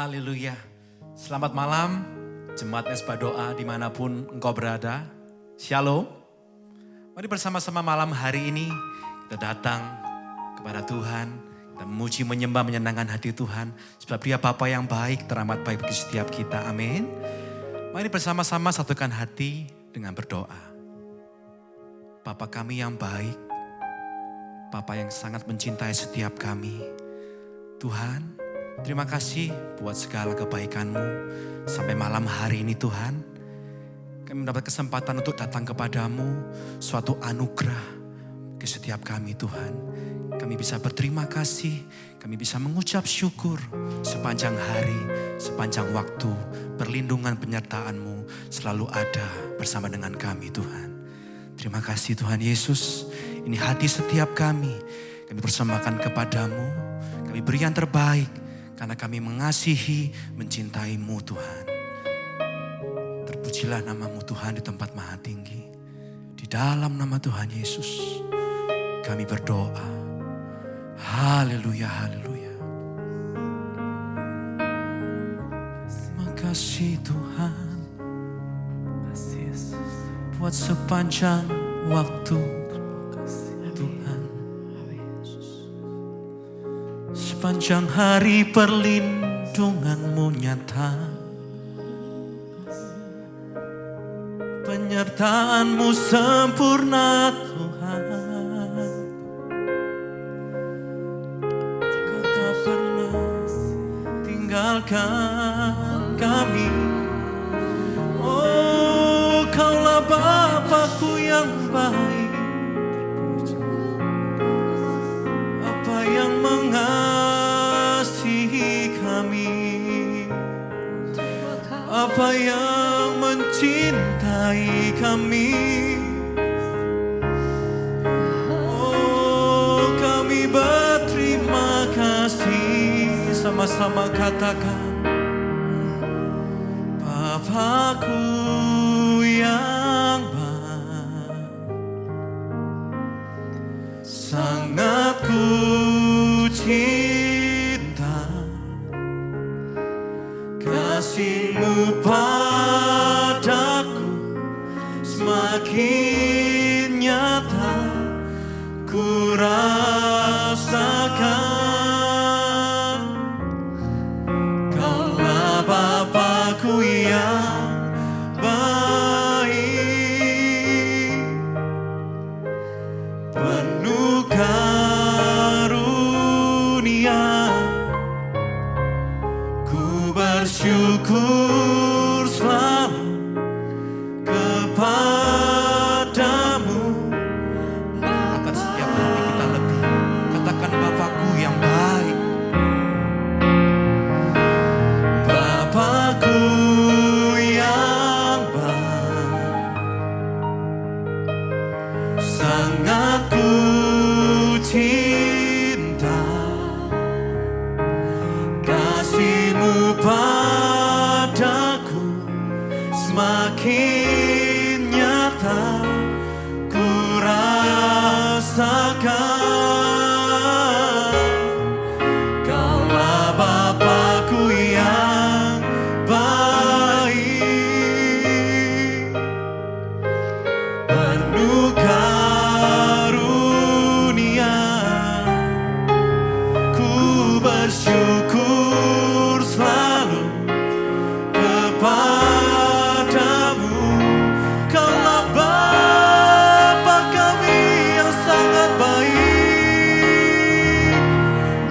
Haleluya. Selamat malam, Jemaat Mesbah Doa dimanapun engkau berada. Shalom. Mari bersama-sama malam hari ini kita datang kepada Tuhan. Kita memuji, menyembah, menyenangkan hati Tuhan. Sebab Dia Bapa yang baik, teramat baik bagi setiap kita. Amin. Mari bersama-sama satukan hati dengan berdoa. Bapa kami yang baik, Bapa yang sangat mencintai setiap kami. Tuhan, terima kasih buat segala kebaikan-Mu. Sampai malam hari ini Tuhan, kami mendapat kesempatan untuk datang kepadamu, suatu anugerah ke setiap kami Tuhan. Kami bisa berterima kasih, kami bisa mengucap syukur sepanjang hari, sepanjang waktu. Perlindungan penyertaan-Mu selalu ada bersama dengan kami Tuhan. Terima kasih Tuhan Yesus, ini hati setiap kami persembahkan kepadamu. Kami beri yang terbaik karena kami mengasihi, mencintai-Mu Tuhan. Terpujilah nama-Mu Tuhan di tempat maha tinggi. Di dalam nama Tuhan Yesus kami berdoa. Haleluya, haleluya. Terima kasih Tuhan buat sepanjang waktu Tuhan. Sepanjang hari perlindungan-Mu nyata. Penyertaan-Mu sempurna Tuhan. Kau tak pernah tinggalkan kami. Oh, Kaulah Bapa-Ku yang baik. Apa yang mengasihi kami, apa yang mencintai kami. Oh, kami berterima kasih. Sama-sama katakan, Bapa-Ku yang baik, sangat Ku cinta. Kasih-Mu padaku semakin nyata ku rasakan. Kaulah Bapa-Ku yang baik, penuh karunia. Ku bersyukur selalu kepadamu. Akan setiap hati kita lebih katakan Bapa-Ku yang baik. Bapa-Ku yang baik, sangat Ku cinta. Kasih-Mu padaku semakin nyata ku rasakan. Kaulah Bapa-Ku yang baik, penuh karunia. Ku bersyukur selalu kepadamu. Kaulah Bapa kami yang sangat baik.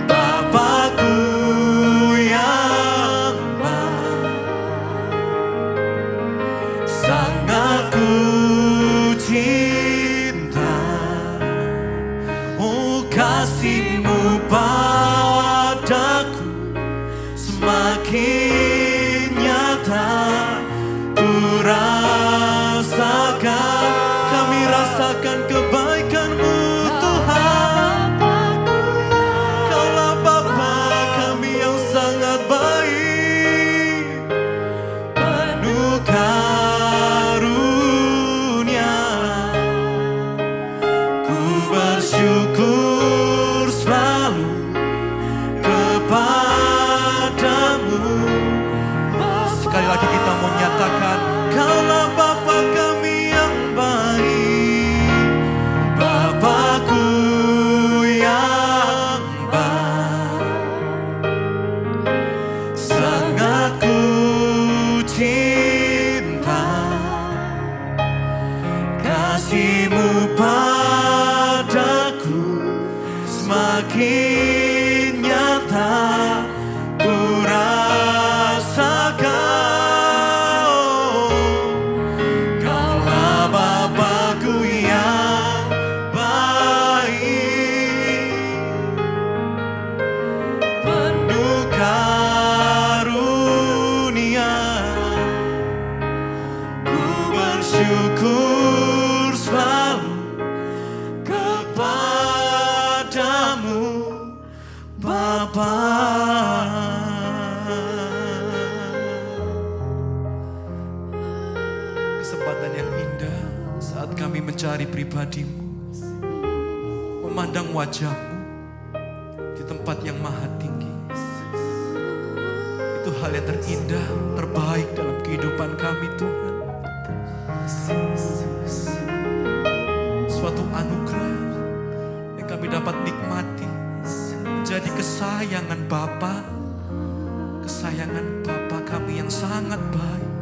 Bapa-Ku yang baik, sangat Ku cinta. Oh, kasih-Mu padaku semakin nyata ku rasakan. Kami rasakan kebaikan-Mu Tuhan. Kaulah Bapa kami yang sangat baik, penuh karunia. Ku bersyukur selalu kepadamu. katakan, Kaulah Bapa kami yang baik, Bapakku yang baik, sangat ku cinta kasih-Mu padaku, semakin nyata ku rasakan. Kaulah Bapakku yang baik, penuh karunia. Ku bersyukur selalu kepadamu, Bapa. Kesempatan yang indah saat kami mencari pribadi-Mu, memandang wajah-Mu di tempat yang maha tinggi. Itu hal yang terindah, terbaik dalam kehidupan kami, Tuhan. Suatu anugerah yang kami dapat nikmati, menjadi kesayangan Bapa, kesayangan Bapa kami yang sangat baik,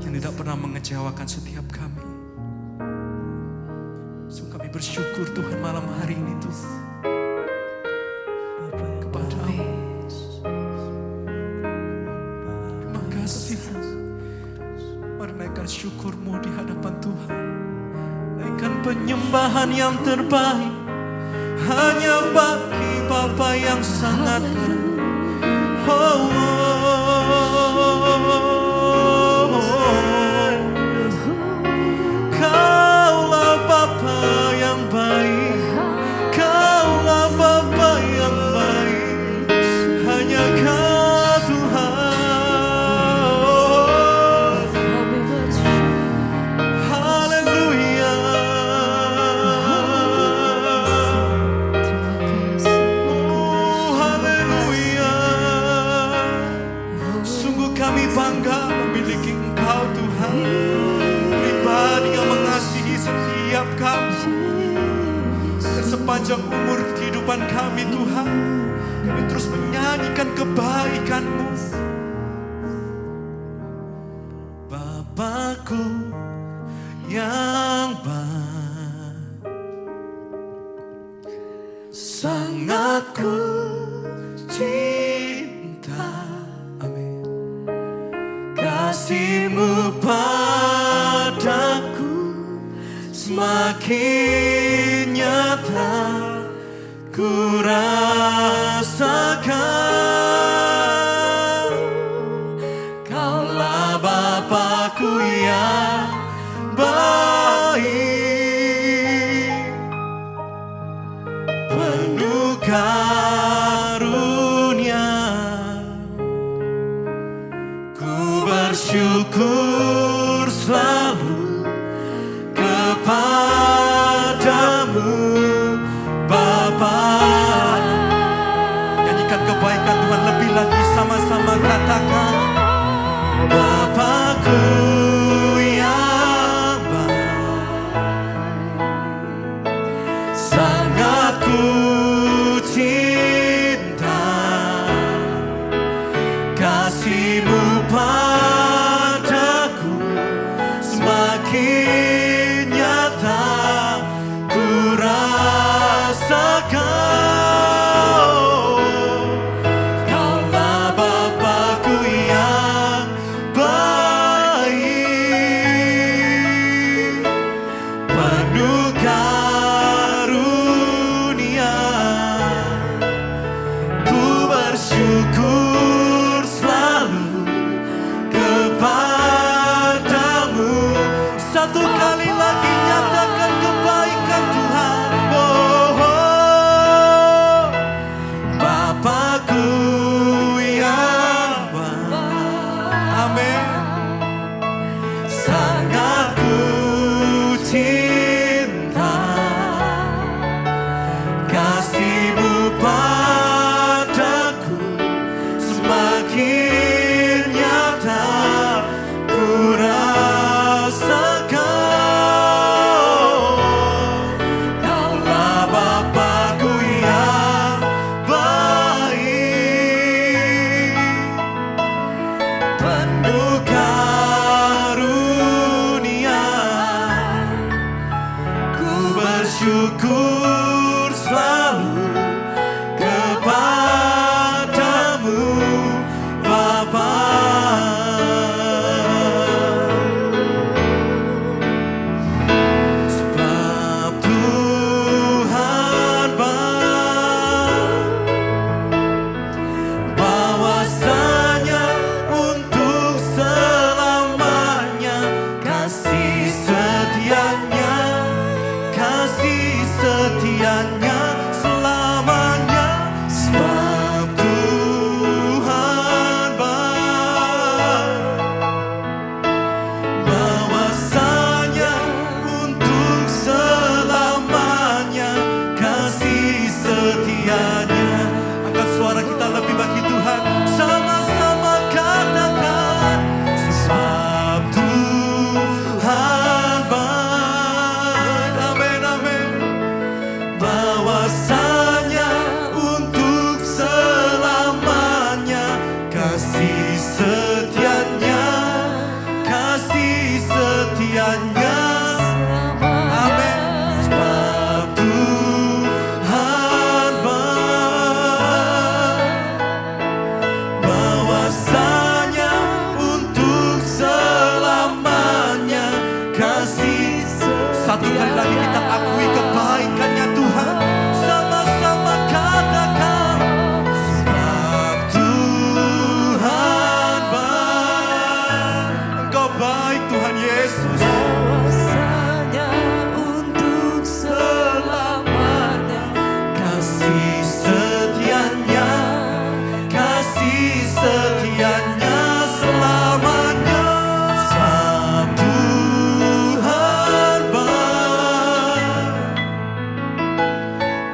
yang tidak pernah mengecewakan setiap kami. So, kami bersyukur Tuhan malam hari ini Tuhan kepada-Mu. Terima kasih. Mari naikkan syukur-Mu di hadapan Tuhan. Naikkan penyembahan yang terbaik hanya bagi Bapa yang sangat baik. Oh, Kaulah Bapa yang baik, Kaulah Bapa yang baik, hanya Kau Tuhan. Haleluya. Oh, haleluya. Sungguh kami bangga memiliki Engkau Tuhan, pribadi yang mengasihi setiap kami. Dan sepanjang umur kehidupan kami Tuhan, kami terus menyanyikan kebaikan-Mu. Bapakku yang baik, sangat ku cinta. Amin. Kasih-Mu padaku semakin nyata ku rasakan. Kaulah Bapakku yang baik, penuh karunia. Ku bersyukur selalu kepadamu, Bapa. Nyanyikan kebaikan Tuhan lebih lagi, sama-sama katakan, Bapakku yang baik, sangat ku cinta kasih-Mu padaku, semakin nyata ku rasakan. Kaulah Bapakku yang baik, penuh karunia. Ku bersyukur selalu kepadamu. Satu kali lagi nyatakan kebaikan Tuhan. Oh, oh. Bapakku yang baik, amin, sangat ku cinta kasih-Mu padaku, semakin nyata ku syukur selalu kepadamu Bapa. Sebab Tuhan bahwasanya untuk selamanya kasih setianya selamanya. Sebab Tuhan bahwasanya untuk selamanya kasih setianya. Angkat suara kita lebih bagi Tuhan, sama-sama katakan, sebab Tuhan baik. Amin, amin. Bahwasanya untuk selamanya kasih setianya amin. Sebab Tuhan bahwasanya untuk selamanya kasih. Satu kali lagi kita akui kebaikannya Tuhan, sama-sama katakan, sebab Tuhan baik. Engkau baik Tuhan Yesus, bahwasanya untuk selamanya kasih setianya selamanya. Sebab Tuhan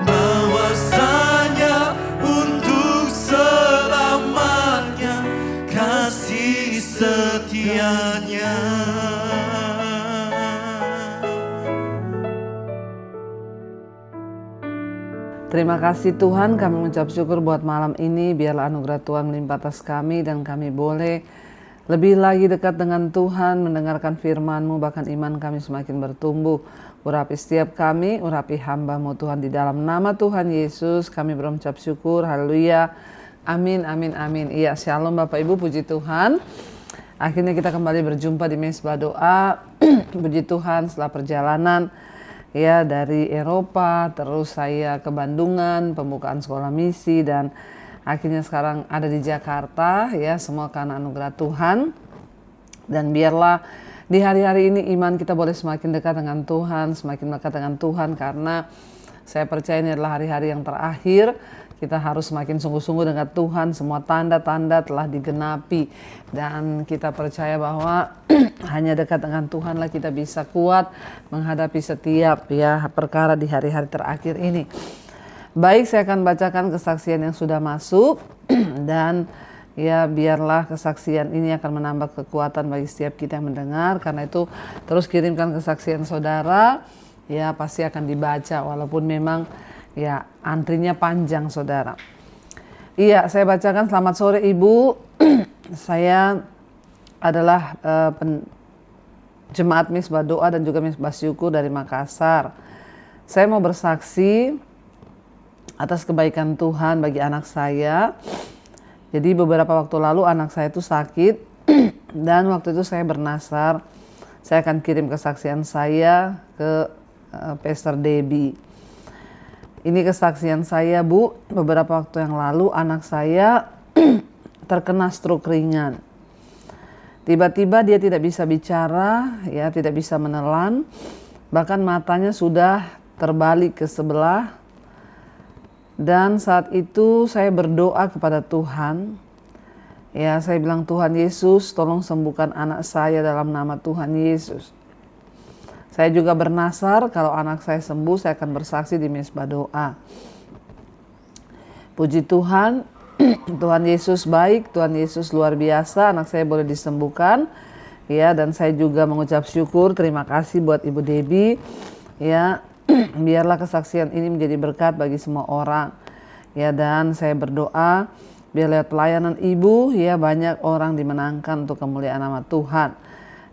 bahwasanya untuk selamanya kasih setianya. Terima kasih Tuhan, kami mengucap syukur buat malam ini. Biarlah anugerah Tuhan melimpah atas kami dan kami boleh lebih lagi dekat dengan Tuhan, mendengarkan firman-Mu, bahkan iman kami semakin bertumbuh. Urapi setiap kami, urapi hamba-Mu Tuhan, di dalam nama Tuhan Yesus kami berucap syukur. Haleluya. Amin, amin, amin. Iya, shalom Bapak Ibu, puji Tuhan. Akhirnya kita kembali berjumpa di Mesbah Doa. Puji Tuhan, setelah perjalanan ya dari Eropa, terus saya ke Bandungan, pembukaan sekolah misi, dan akhirnya sekarang ada di Jakarta, ya semua karena anugerah Tuhan. Dan biarlah di hari-hari ini iman kita boleh semakin dekat dengan Tuhan, semakin dekat dengan Tuhan, karena saya percaya ini adalah hari-hari yang terakhir. Kita harus semakin sungguh-sungguh dengan Tuhan, semua tanda-tanda telah digenapi. Dan kita percaya bahwa hanya dekat dengan Tuhanlah kita bisa kuat menghadapi setiap perkara di hari-hari terakhir ini. Baik, saya akan bacakan kesaksian yang sudah masuk. Dan ya biarlah kesaksian ini akan menambah kekuatan bagi setiap kita yang mendengar. Karena itu terus kirimkan kesaksian saudara, ya pasti akan dibaca walaupun memang ya antrinya panjang saudara. Iya, saya bacakan. Selamat sore Ibu. Saya adalah jemaat Mesbah Doa dan juga Mesbah Syukur dari Makassar. Saya mau bersaksi atas kebaikan Tuhan bagi anak saya. Jadi beberapa waktu lalu anak saya itu sakit dan waktu itu saya bernasar, saya akan kirim kesaksian saya ke Pastor Debbie. Ini kesaksian saya Bu, beberapa waktu yang lalu anak saya terkena stroke ringan. Tiba-tiba dia tidak bisa bicara, ya tidak bisa menelan, bahkan matanya sudah terbalik ke sebelah. Dan saat itu saya berdoa kepada Tuhan. Ya, saya bilang, Tuhan Yesus, tolong sembuhkan anak saya dalam nama Tuhan Yesus. Saya juga bernasar kalau anak saya sembuh, saya akan bersaksi di Mesbah Doa. Puji Tuhan, Tuhan Yesus baik, Tuhan Yesus luar biasa, anak saya boleh disembuhkan. Ya, dan saya juga mengucap syukur, terima kasih buat Ibu Debbie. Ya, biarlah kesaksian ini menjadi berkat bagi semua orang. Ya, dan saya berdoa biar lewat pelayanan Ibu, ya banyak orang dimenangkan untuk kemuliaan nama Tuhan.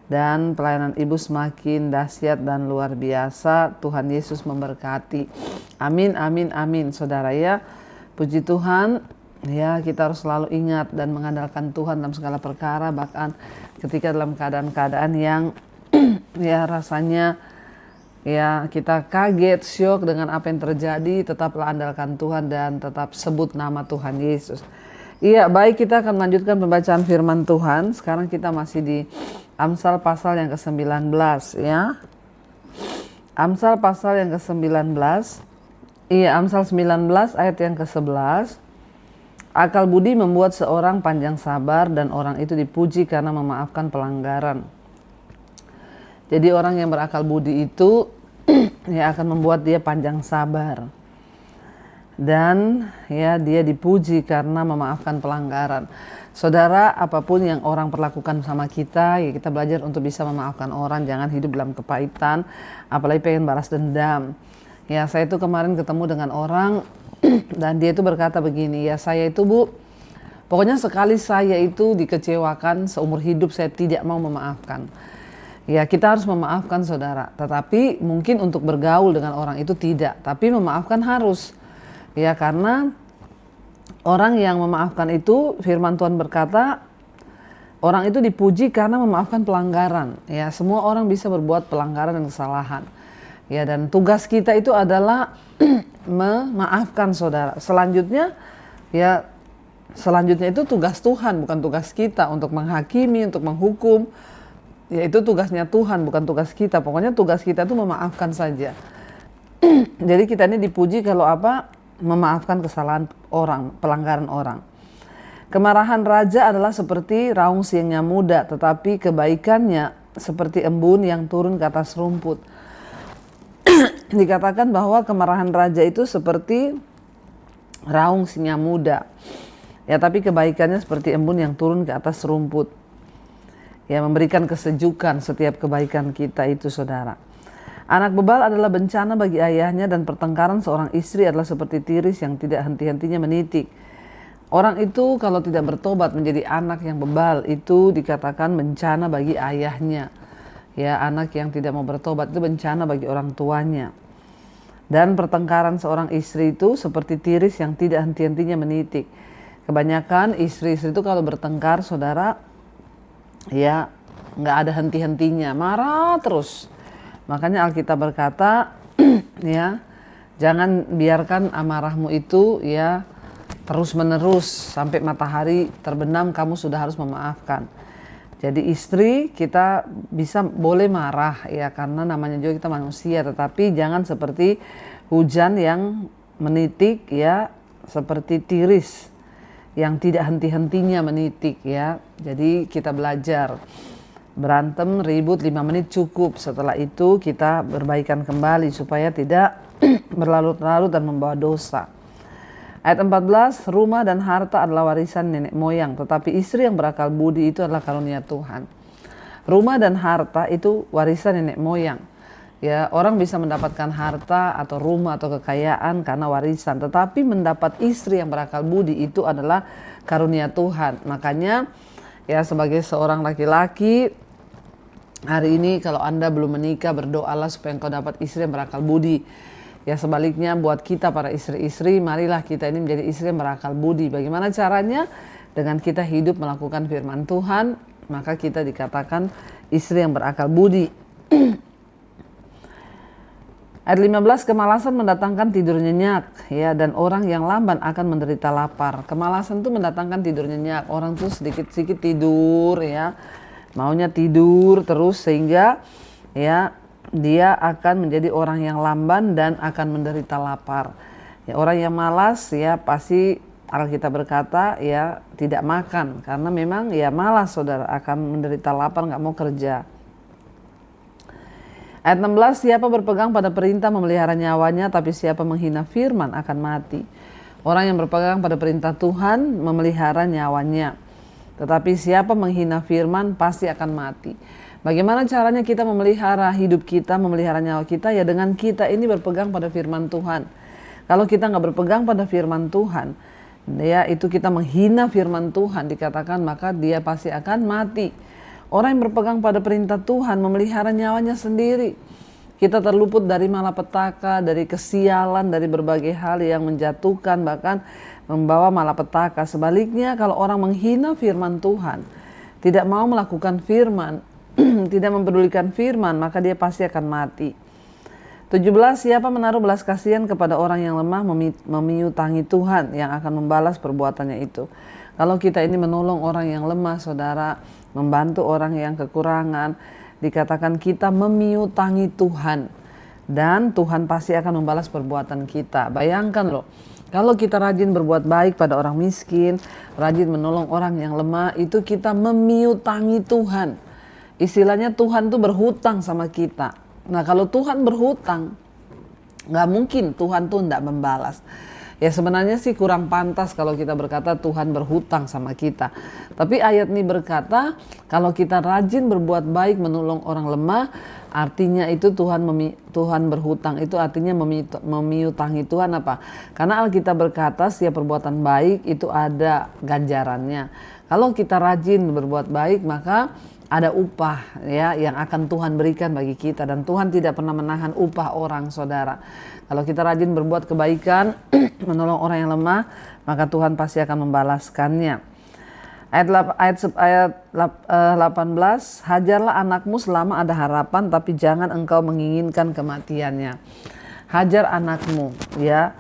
dan pelayanan Ibu semakin dahsyat dan luar biasa. Tuhan Yesus memberkati. Amin, amin, amin. Saudara ya, puji Tuhan. Ya, kita harus selalu ingat dan mengandalkan Tuhan dalam segala perkara, bahkan ketika dalam keadaan-keadaan yang ya rasanya ya kita kaget, syok dengan apa yang terjadi, tetaplah andalkan Tuhan dan tetap sebut nama Tuhan Yesus. Iya, baik, kita akan melanjutkan pembacaan firman Tuhan. Sekarang kita masih di Amsal pasal yang ke-19 ya. Amsal pasal yang ke-19. Iya, Amsal 19 ayat yang ke-11. Akal budi membuat seorang panjang sabar dan orang itu dipuji karena memaafkan pelanggaran. Jadi orang yang berakal budi itu ya akan membuat dia panjang sabar. Dan ya dia dipuji karena memaafkan pelanggaran. Saudara, apapun yang orang perlakukan sama kita, ya kita belajar untuk bisa memaafkan orang, jangan hidup dalam kepahitan, apalagi pengen balas dendam. Ya, saya itu kemarin ketemu dengan orang dan dia itu berkata begini, ya saya itu Bu, pokoknya sekali saya itu dikecewakan seumur hidup saya tidak mau memaafkan. Ya, kita harus memaafkan saudara, tetapi mungkin untuk bergaul dengan orang itu tidak, tapi memaafkan harus. Ya, karena orang yang memaafkan itu, firman Tuhan berkata, orang itu dipuji karena memaafkan pelanggaran. Ya, semua orang bisa berbuat pelanggaran dan kesalahan. Ya, dan tugas kita itu adalah memaafkan saudara. Selanjutnya itu tugas Tuhan, bukan tugas kita untuk menghakimi, untuk menghukum. Ya, itu tugasnya Tuhan, bukan tugas kita. Pokoknya tugas kita itu memaafkan saja. Jadi kita ini dipuji kalau apa? Memaafkan kesalahan orang, pelanggaran orang. Kemarahan raja adalah seperti raung siangnya muda, tetapi kebaikannya seperti embun yang turun ke atas rumput. Dikatakan bahwa kemarahan raja itu seperti raung singa muda. Ya, tapi kebaikannya seperti embun yang turun ke atas rumput. Ya, memberikan kesejukan setiap kebaikan kita itu saudara. Anak bebal adalah bencana bagi ayahnya dan pertengkaran seorang istri adalah seperti tiris yang tidak henti-hentinya menitik. Orang itu kalau tidak bertobat menjadi anak yang bebal itu dikatakan bencana bagi ayahnya. Ya, anak yang tidak mau bertobat itu bencana bagi orang tuanya. Dan pertengkaran seorang istri itu seperti tiris yang tidak henti-hentinya menitik. Kebanyakan istri-istri itu kalau bertengkar saudara, ya nggak ada henti-hentinya, marah terus. Makanya Alkitab berkata, ya, jangan biarkan amarahmu itu ya terus menerus sampai matahari terbenam, kamu sudah harus memaafkan. Jadi istri kita boleh marah ya karena namanya juga kita manusia, tetapi jangan seperti hujan yang menitik ya, seperti tiris yang tidak henti-hentinya menitik ya. Jadi kita belajar. Berantem, ribut 5 menit cukup. Setelah itu kita berbaikan kembali supaya tidak berlarut-larut dan membawa dosa. Ayat 14, rumah dan harta adalah warisan nenek moyang, tetapi istri yang berakal budi itu adalah karunia Tuhan. Rumah dan harta itu warisan nenek moyang. Ya, orang bisa mendapatkan harta atau rumah atau kekayaan karena warisan, tetapi mendapat istri yang berakal budi itu adalah karunia Tuhan. Makanya ya sebagai seorang laki-laki, hari ini kalau Anda belum menikah, berdoalah supaya engkau dapat istri yang berakal budi. Ya, sebaliknya buat kita para istri-istri, marilah kita ini menjadi istri yang berakal budi. Bagaimana caranya? Dengan kita hidup melakukan firman Tuhan, maka kita dikatakan istri yang berakal budi. Ayat 15, kemalasan mendatangkan tidur nyenyak, ya, dan orang yang lamban akan menderita lapar. Kemalasan itu mendatangkan tidur nyenyak. Orang tuh sedikit-sedikit tidur, ya, maunya tidur terus sehingga ya dia akan menjadi orang yang lamban dan akan menderita lapar. Ya, orang yang malas ya pasti Alkitab berkata ya tidak makan karena memang ya malas saudara, akan menderita lapar, nggak mau kerja. Ayat 16, siapa berpegang pada perintah memelihara nyawanya, tapi siapa menghina firman akan mati. Orang yang berpegang pada perintah Tuhan memelihara nyawanya, tetapi siapa menghina firman pasti akan mati. Bagaimana caranya kita memelihara hidup kita, memelihara nyawa kita? Ya dengan kita ini berpegang pada firman Tuhan. Kalau kita nggak berpegang pada firman Tuhan, ya itu kita menghina firman Tuhan, dikatakan maka dia pasti akan mati. Orang yang berpegang pada perintah Tuhan memelihara nyawanya sendiri. Kita terluput dari malapetaka, dari kesialan, dari berbagai hal yang menjatuhkan, bahkan membawa malapetaka. Sebaliknya kalau orang menghina firman Tuhan, tidak mau melakukan firman, tidak mempedulikan firman, maka dia pasti akan mati. 17. Siapa menaruh belas kasihan kepada orang yang lemah memiutangi Tuhan yang akan membalas perbuatannya itu. Kalau kita ini menolong orang yang lemah, saudara, membantu orang yang kekurangan, dikatakan kita memiutangi Tuhan. Dan Tuhan pasti akan membalas perbuatan kita. Bayangkan loh, kalau kita rajin berbuat baik pada orang miskin, rajin menolong orang yang lemah, itu kita memiutangi Tuhan. Istilahnya Tuhan tuh berhutang sama kita. Nah kalau Tuhan berhutang, nggak mungkin Tuhan tuh nggak membalas. Ya sebenarnya sih kurang pantas kalau kita berkata Tuhan berhutang sama kita. Tapi ayat ini berkata kalau kita rajin berbuat baik menolong orang lemah, artinya itu Tuhan berhutang. Itu artinya memiutangi Tuhan apa? Karena Alkitab berkata setiap perbuatan baik itu ada ganjarannya. Kalau kita rajin berbuat baik maka ada upah ya yang akan Tuhan berikan bagi kita, dan Tuhan tidak pernah menahan upah orang, saudara. Kalau kita rajin berbuat kebaikan, menolong orang yang lemah, maka Tuhan pasti akan membalaskannya. Ayat 18, hajarlah anakmu selama ada harapan, tapi jangan engkau menginginkan kematiannya. Hajar anakmu, ya.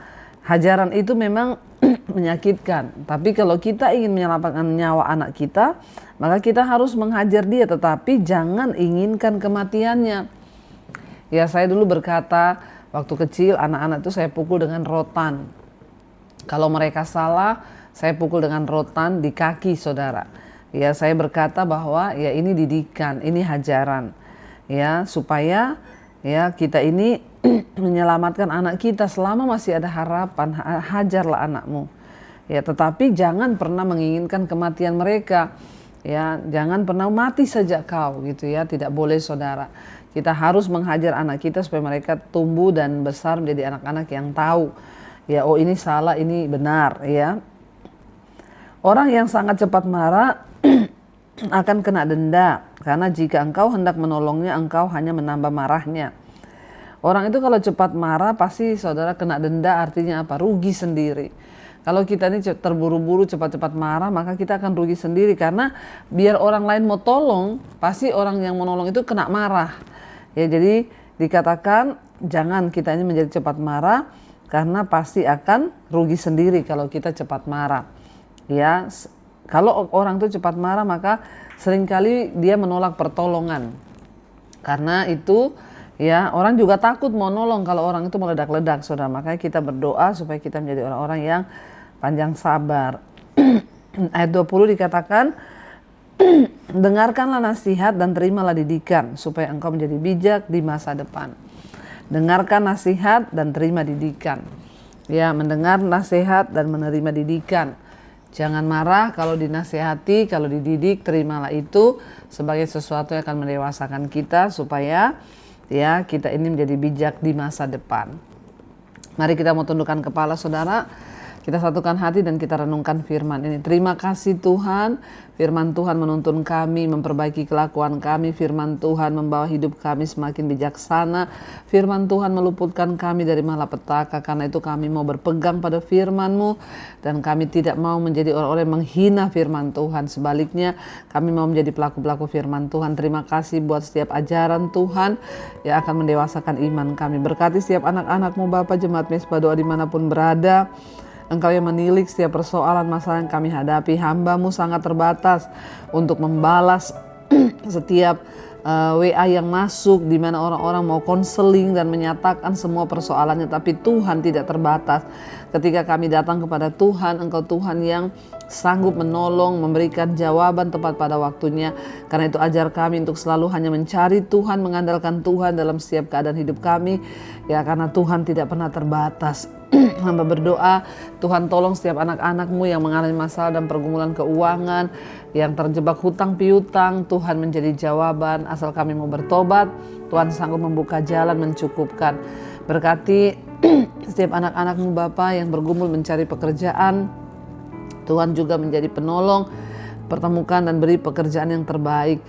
Hajaran itu memang menyakitkan, tapi kalau kita ingin menyelamatkan nyawa anak kita, maka kita harus menghajar dia, tetapi jangan inginkan kematiannya. Ya, saya dulu berkata, waktu kecil anak-anak itu saya pukul dengan rotan. Kalau mereka salah, saya pukul dengan rotan di kaki, saudara. Ya, saya berkata bahwa ya ini didikan, ini hajaran. Ya, supaya ya kita ini menyelamatkan anak kita selama masih ada harapan. Hajarlah anakmu. Ya, tetapi jangan pernah menginginkan kematian mereka. Ya, jangan pernah mati saja kau gitu ya, tidak boleh, saudara. Kita harus menghajar anak kita supaya mereka tumbuh dan besar menjadi anak-anak yang tahu ya, oh ini salah, ini benar ya. Orang yang sangat cepat marah akan kena denda, karena jika engkau hendak menolongnya, engkau hanya menambah marahnya. Orang itu kalau cepat marah pasti, saudara, kena denda, artinya apa? Rugi sendiri. Kalau kita ini terburu-buru cepat-cepat marah, maka kita akan rugi sendiri, karena biar orang lain mau tolong, pasti orang yang menolong itu kena marah. Ya, jadi dikatakan jangan kita ini menjadi cepat marah, karena pasti akan rugi sendiri kalau kita cepat marah. Ya, kalau orang itu cepat marah, maka seringkali dia menolak pertolongan. Karena itu ya, orang juga takut mau nolong kalau orang itu meledak-ledak, saudara. Makanya kita berdoa supaya kita menjadi orang-orang yang panjang sabar. Ayat 20 dikatakan, dengarkanlah nasihat dan terimalah didikan, supaya engkau menjadi bijak di masa depan. Dengarkan nasihat dan terima didikan. Ya, mendengar nasihat dan menerima didikan. Jangan marah kalau dinasihati, kalau dididik, terimalah itu sebagai sesuatu yang akan mendewasakan kita, supaya ya kita ini menjadi bijak di masa depan. Mari kita mau tundukkan kepala, saudara. Kita satukan hati dan kita renungkan firman ini. Terima kasih Tuhan, firman Tuhan menuntun kami, memperbaiki kelakuan kami. Firman Tuhan membawa hidup kami semakin bijaksana. Firman Tuhan meluputkan kami dari malapetaka. Karena itu kami mau berpegang pada firman-Mu, dan kami tidak mau menjadi orang-orang yang menghina firman Tuhan. Sebaliknya, kami mau menjadi pelaku-pelaku firman Tuhan. Terima kasih buat setiap ajaran Tuhan yang akan mendewasakan iman kami. Berkati setiap anak-anak-Mu Bapa, jemaat Mesbah Doa dimanapun berada. Engkau yang menilik setiap persoalan masalah yang kami hadapi. Hamba-Mu sangat terbatas untuk membalas setiap WA yang masuk, di mana orang-orang mau konseling dan menyatakan semua persoalannya. Tapi Tuhan tidak terbatas. Ketika kami datang kepada Tuhan, Engkau Tuhan yang sanggup menolong, memberikan jawaban tepat pada waktunya. Karena itu ajar kami untuk selalu hanya mencari Tuhan, mengandalkan Tuhan dalam setiap keadaan hidup kami. Ya, karena Tuhan tidak pernah terbatas. Hamba berdoa, Tuhan tolong setiap anak-anak-Mu yang mengalami masalah dan pergumulan keuangan, yang terjebak hutang piutang. Tuhan menjadi jawaban, asal kami mau bertobat. Tuhan sanggup membuka jalan, mencukupkan. Berkati setiap anak-anak-Mu Bapa yang bergumul mencari pekerjaan. Tuhan juga menjadi penolong, pertemukan dan beri pekerjaan yang terbaik.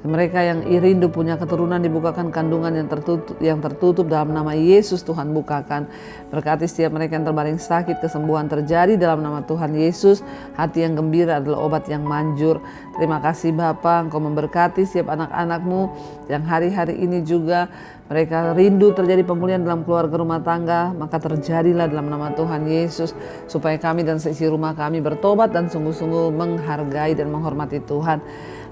Mereka yang rindu punya keturunan dibukakan kandungan yang tertutup dalam nama Yesus Tuhan bukakan. Berkati setiap mereka yang terbaring sakit, kesembuhan terjadi dalam nama Tuhan Yesus. Hati yang gembira adalah obat yang manjur. Terima kasih Bapa, Engkau memberkati setiap anak-anak-Mu yang hari-hari ini juga mereka rindu terjadi pemulihan dalam keluarga rumah tangga, maka terjadilah dalam nama Tuhan Yesus, supaya kami dan seisi rumah kami bertobat dan sungguh-sungguh menghargai dan menghormati Tuhan.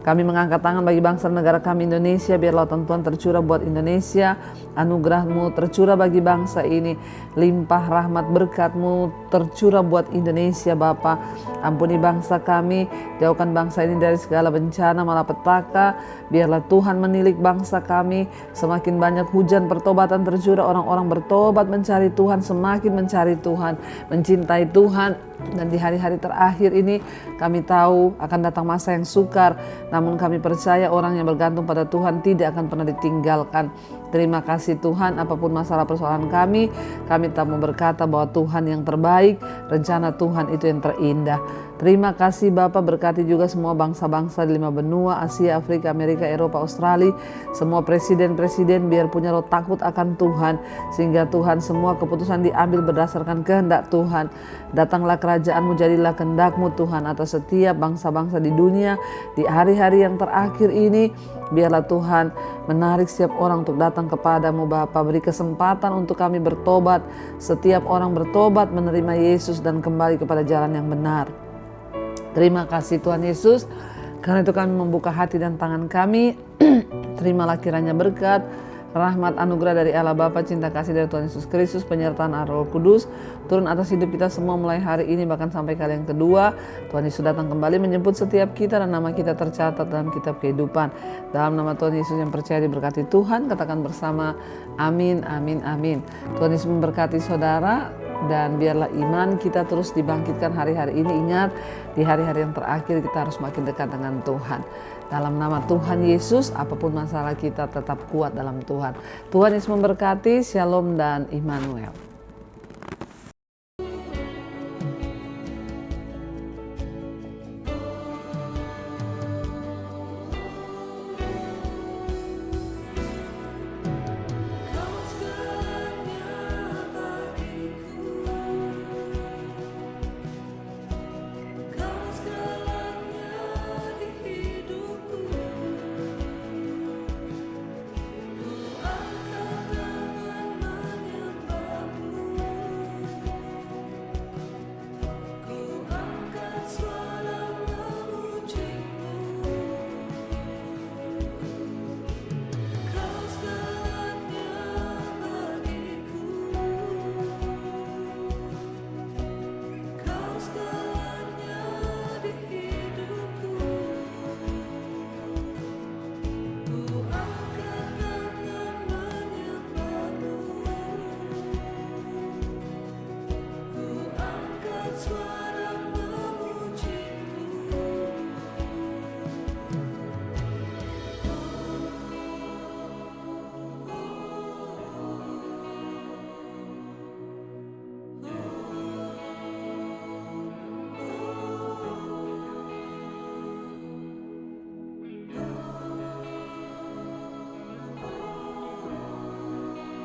Kami mengangkat tangan bagi bangsa dan negara kami Indonesia, biar lautan Tuhan tercurah buat Indonesia, anugerah-Mu tercurah bagi bangsa ini, limpah rahmat berkat-Mu tercurah buat Indonesia Bapa. Ampuni bangsa kami, jauhkan bangsa ini dari segala bencana malapetaka, biarlah Tuhan menilik bangsa kami, semakin banyak hujan pertobatan tercurah, orang-orang bertobat mencari Tuhan, semakin mencari Tuhan, mencintai Tuhan. Dan di hari-hari terakhir ini kami tahu akan datang masa yang sukar, namun kami percaya orang yang bergantung pada Tuhan tidak akan pernah ditinggalkan. Terima kasih Tuhan, apapun masalah persoalan kami tak mau berkata bahwa Tuhan yang terbaik, rencana Tuhan itu yang terindah. Terima kasih Bapa, berkati juga semua bangsa-bangsa di 5 benua, Asia, Afrika, Amerika, Eropa, Australia. Semua presiden-presiden biar punya roh takut akan Tuhan, sehingga Tuhan semua keputusan diambil berdasarkan kehendak Tuhan. Datanglah kerajaan-Mu, jadilah kehendak-Mu Tuhan atas setiap bangsa-bangsa di dunia. Di hari-hari yang terakhir ini, biarlah Tuhan menarik setiap orang untuk datang kepadamu Bapa. Beri kesempatan untuk kami bertobat. Setiap orang bertobat, menerima Yesus dan kembali kepada jalan yang benar. Terima kasih Tuhan Yesus, karena itu kami membuka hati dan tangan kami. Terimalah kiranya berkat, rahmat, anugerah dari Allah Bapa, cinta kasih dari Tuhan Yesus Kristus, penyertaan Roh Kudus turun atas hidup kita semua mulai hari ini bahkan sampai kali yang kedua. Tuhan Yesus datang kembali menjemput setiap kita dan nama kita tercatat dalam kitab kehidupan. Dalam nama Tuhan Yesus yang percaya diberkati Tuhan, katakan bersama amin, amin, amin. Tuhan Yesus memberkati saudara. Dan biarlah iman kita terus dibangkitkan hari-hari ini. Ingat, di hari-hari yang terakhir kita harus makin dekat dengan Tuhan. Dalam nama Tuhan Yesus, apapun masalah kita tetap kuat dalam Tuhan. Tuhan Yesus memberkati, Shalom dan Immanuel.